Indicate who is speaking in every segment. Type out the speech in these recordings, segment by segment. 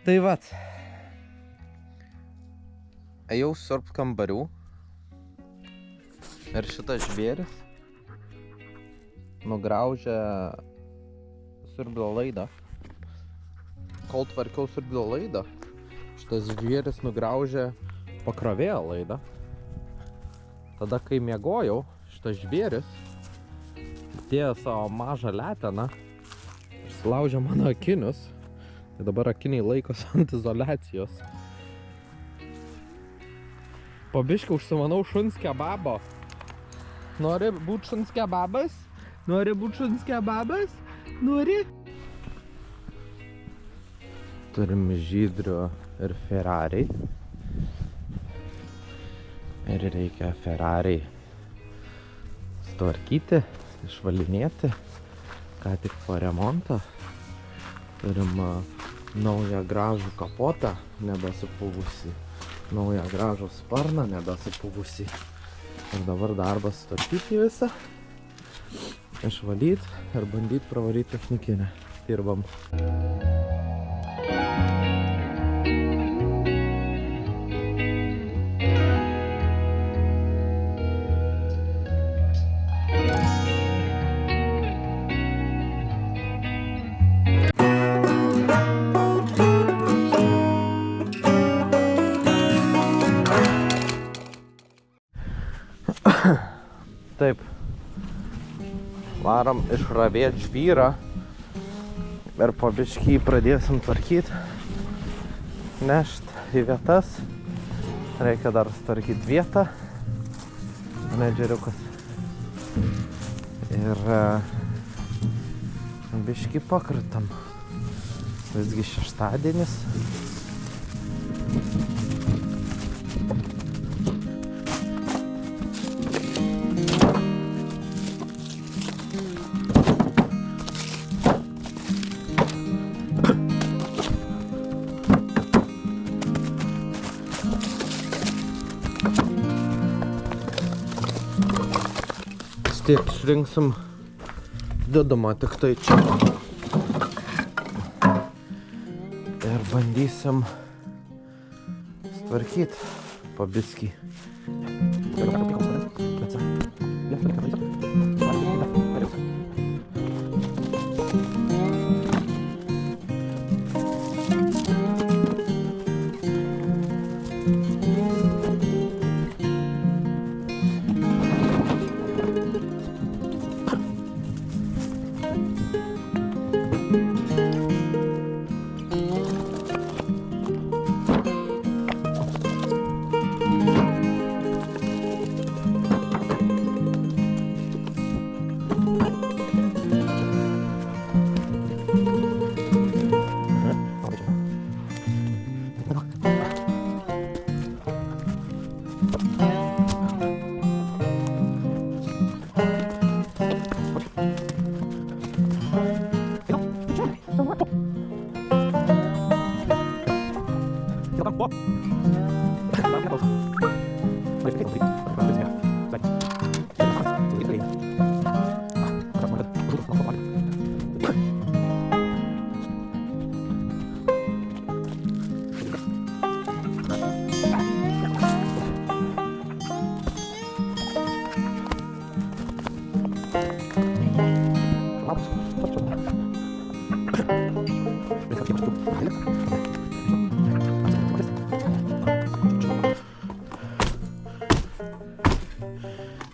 Speaker 1: Tai vat. Ėjau siurbt kambarių. Ir šitas žvėris nugraužė siurblio laidą. Kol tvarkiau siurblio laidą, šitas žvėris nugraužė pakrovėjo laidą. Tada, kai miegojau, šitas žvėris dėjo savo mažą leteną ir sulaužė mano akinius. Tai dabar akiniai laikosi ant izoliacijos. Po biškį užsimanau šuns kebabo. Nori būt šuns kebabas? Nori būt šuns kebabas? Nori? Turim Žydrių ir Ferrari. Ir reikia Ferrari sutvarkyti, išvalinėti. Ką tik po remonto. Turim naują gražų kapotą, nebesupuvusį. Naują gražų sparną, nebesupuvusį. Ir dabar darbas sutvarkyti visą. Išvalyti ir bandyti pravaryti technikinę. Dirbam. Taip, varom išravėt žvyrą ir po biškį pradėsim tvarkyti, nešt į vietas. Reikia dar sutvarkyti vietą, medžiariukas. Ir biškį pakritam. Visgi šeštadienis. Tiek išrinksim didumą tik tai čia. Ir bandysim sutvarkyti po biskį.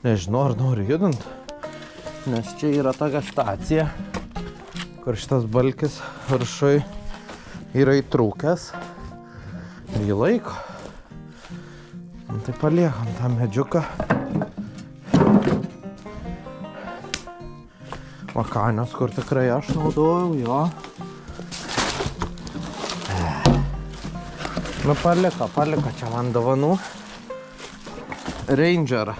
Speaker 1: Nežinau, ar noriu judint, nes čia yra tokia stacija, kur šitas balkis viršui yra įtrūkęs ir jį laiko. Tai paliekam tą medžiuką. Vakanios, kur tikrai aš naudojau, jo. Nu paliko čia man dovanų. Rangerą.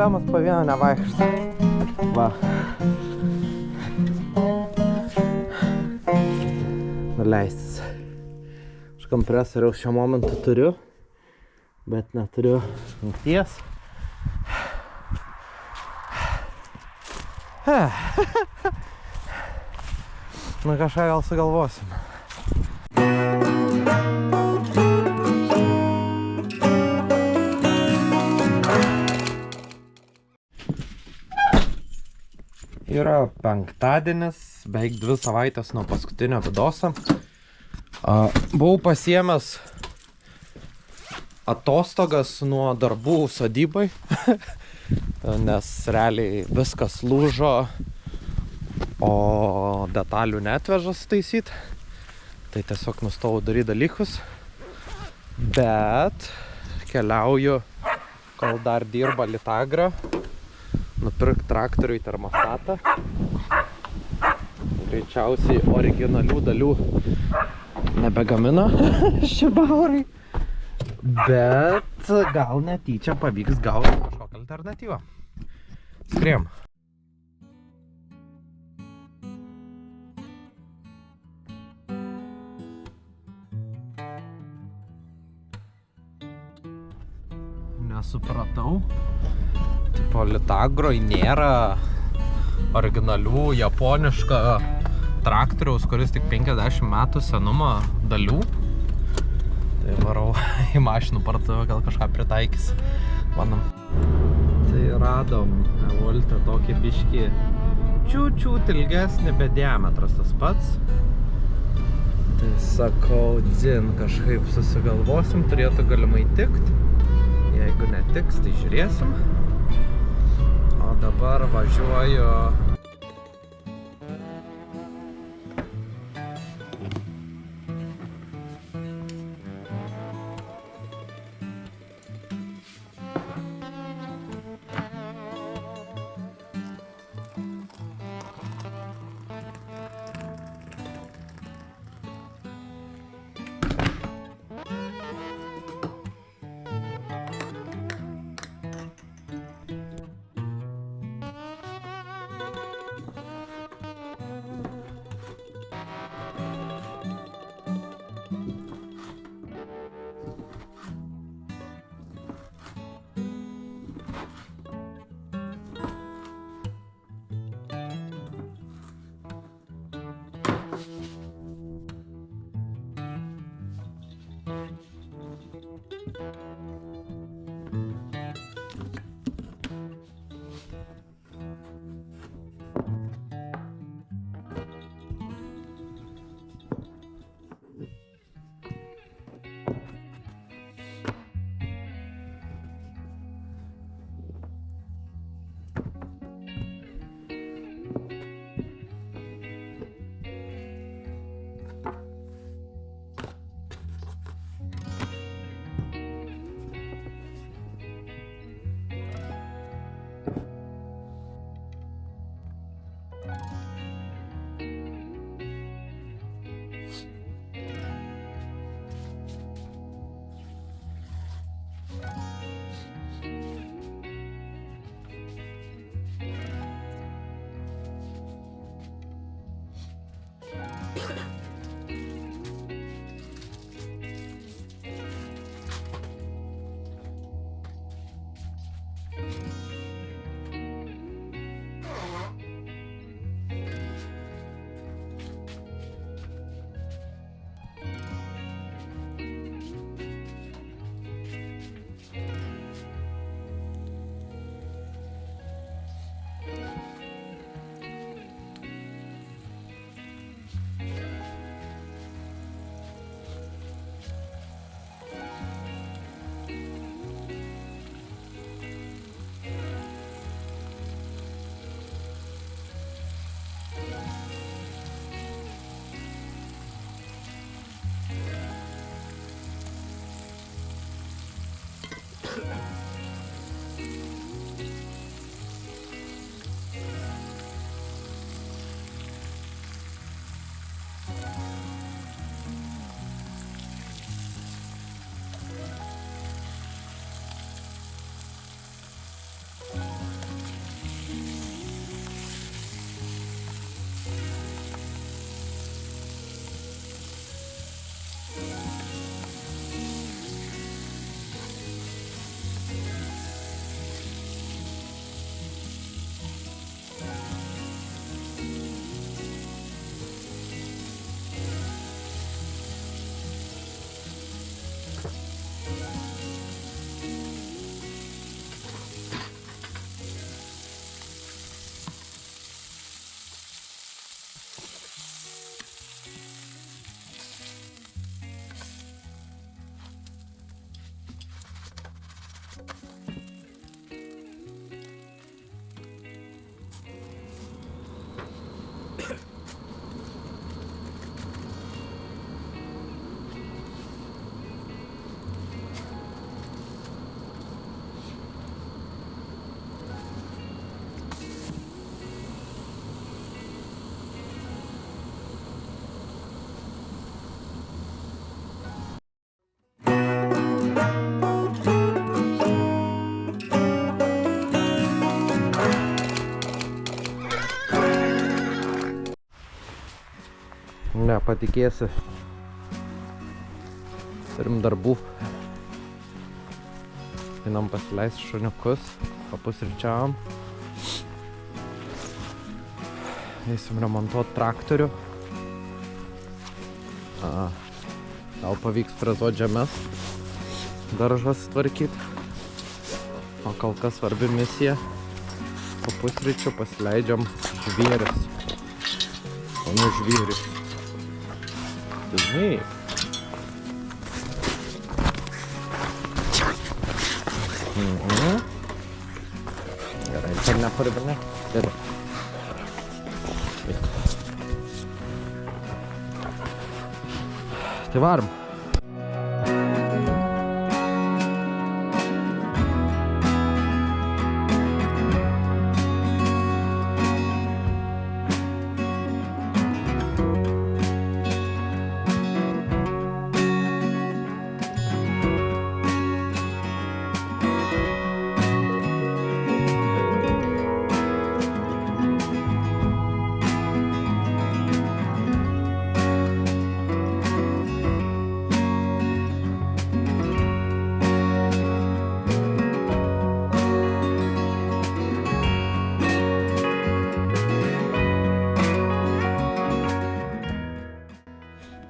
Speaker 1: problemos, po vieną nevaikšta. Va. Nuleistis. Aš kompresoriaus šiuo momentu turiu, bet neturiu jungties. Nu kažką gal sugalvosim. Yra penktadienis, beveik 2 savaitės nuo paskutinio vidoso. Buvau pasiėmęs atostogas nuo darbų sodybai, nes realiai viskas lūžo, o detalių neatveža sutaisyt. Tai tiesiog nustojau daryti dalykus, bet keliauju, kol dar dirba Litagra, nupirkti traktoriui termostatą. Greičiausiai originalių dalių nebegamina Šibaurai, bet gal netyčia pavyks gauti kažkokią alternatyvą. Skriejam. Nesupratau. Tipo, Litagroj nėra originalių japonišką traktoriaus, kuris tik 50 metų senumo dalių. Tai varau į mašinų parduotuvę, gal kažką pritaikys. Manom. Tai radom Evoltę tokį biškį čiūt ilgesnį, bet diametras tas pats. Tai sakau, dzin, kažkaip susigalvosim, turėtų galimai tikt. Jeigu netiks, tai žiūrėsim. O dabar važiuoju Nepatikėsi. Turim darbų. Einam pasileisti šuniukus, papusryčiavom. Eisim remontuoti traktorių. Gal pavyks frezuoti žemes, daržas tvarkyti. O kol kas svarbi misija. Po pusryčių pasileidžiam žvėris. Ponų žvėris. Žinai. Gerai, čia neparibinė. Gerai. Tai varom.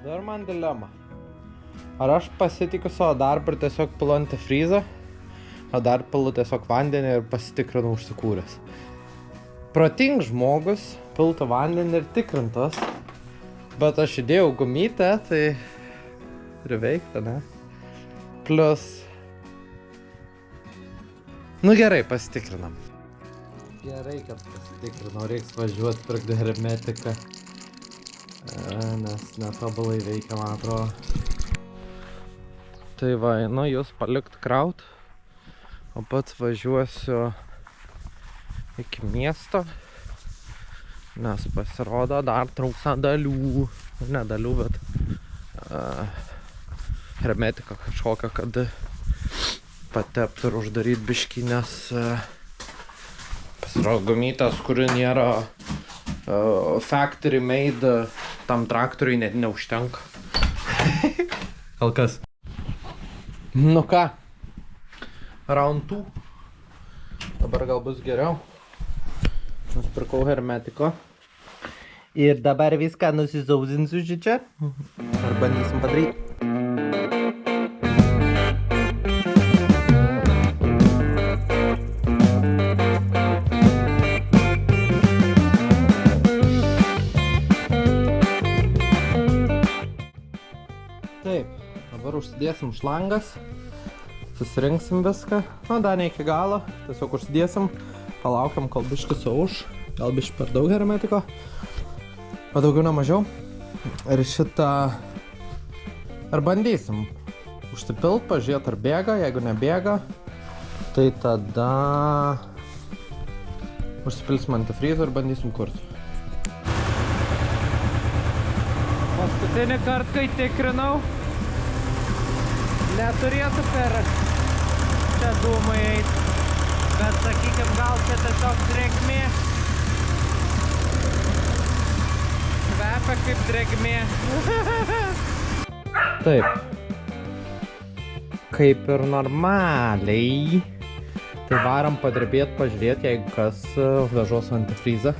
Speaker 1: Dar man dilema. Ar aš pasitikiu savo darbą ir tiesiog pilu antifrizą, ar dar pilu tiesiog vandenį ir pasitikrinu užsikūręs. Proting žmogus piltų vandenį ir tikrintas, bet aš įdėjau gumytę, tai turi veikti, ne? Plus... Nu gerai, pasitikrinam. Gerai, kad pasitikrinau, reiks važiuoti pirkti hermetiką. Nes netobulai veikia, man atrodo. Tai va, einu jūs palikt kraut, o pats važiuosiu iki miesto, nes pasirodo dar trūksta dalių, ne dalių, bet hermetika kažkokia, kad patept ir uždaryt biškį, nes pasirodo gumytas, kuri nėra factory made, tam traktoriui net neužtenka. Kol kas. Nu ką, round 2. Dabar gal bus geriau. Nusipirkau hermetiko. Ir dabar viską nusizauzinsiu čia. Ar bandysim padaryti. Taip, dabar užsidėsim šlangas, susirinksim viską, nu dar ne iki galo, tiesiog užsidėsim, palaukiam, kol biškį suauš, gal biškį per daug hermetiko, o daugiau ne mažiau. Ir šitą, ar bandysim užsipilt, pažiūrėt ar bėga, jeigu nebėga, tai tada užsipilsim antifrizą ir bandysim kurti. Paskutinį kartą, kai tikrinau, neturėtų per čia dūmai eit, bet sakykim, gal čia tiesiog drėgmė. Kvepia kaip drėgmė. Taip. Kaip ir normaliai. Tai varam padirbėt, pažiūrėt, jeigu kas vežos antifrizą.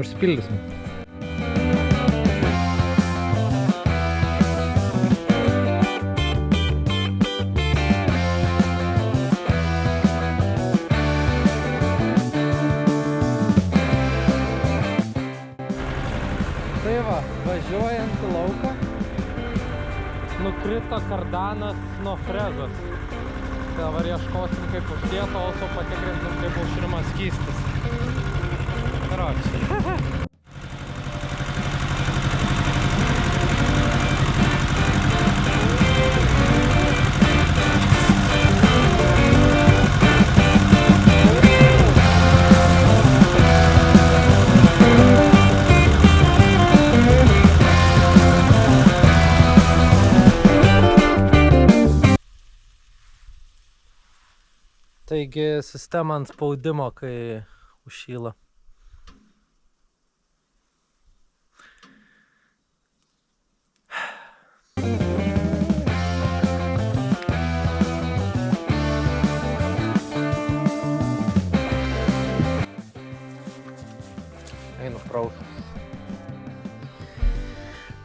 Speaker 1: Užsipildysim. Tai va, važiuojant į lauką, nukrito kardanas nuo frezos. Tai dabar ieškosim kaip uždėto, o patikrinsim kaip aušrimas skystis. Karočiai. Taigi sistema ant spaudimo, kai užšyla.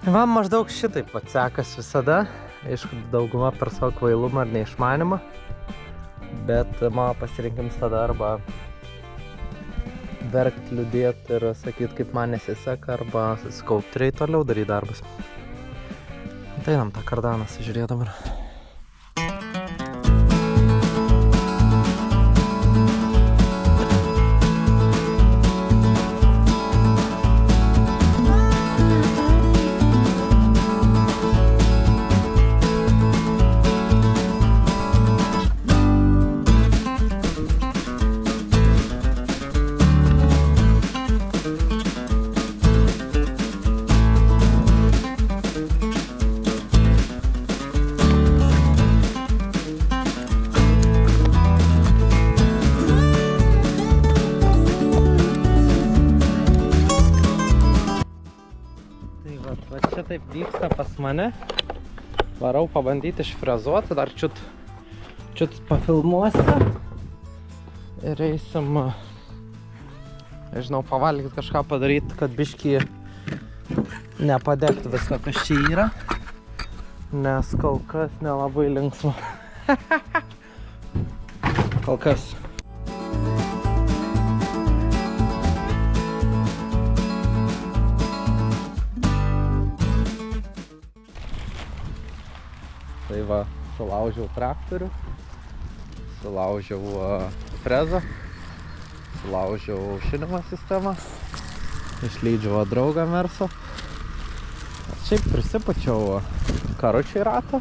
Speaker 1: Man maždaug šitaip pat sekas visada. Aišku, dauguma per savo kvailumą ar neišmanimą. Bet mano pasirinkimas tada arba verkt, liūdėt ir sakyt, kaip man nesiseka, arba susikaupt ir toliau daryt darbus. Tai einam tą kardaną sužiūrėt dabar. Va čia taip vyksta pas mane. Varau pabandyti išfrezuoti, dar čiut pafilmuosiu. Ir eisim, nežinau, pavalgyti kažką padaryti, kad biškį nepadegtų viską, kas čia yra. Nes kol kas nelabai linksma. Kol kas. Tai va, sulaužiau traktorių, sulaužiau frezą, sulaužiau aušinimo sistemą, išleidžiau draugą Merso. Šiaip prisipačiau karučiai ratą.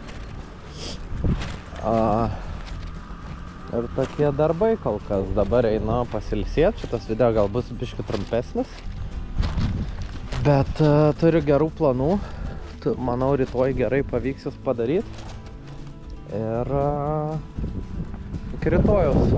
Speaker 1: Ir tokie darbai kol kas. Dabar einu pasilsėti, šitas video gal bus biškį trumpesnis. Bet turiu gerų planų, manau rytoj gerai pavyks jas padaryti. Ir iki rytojaus.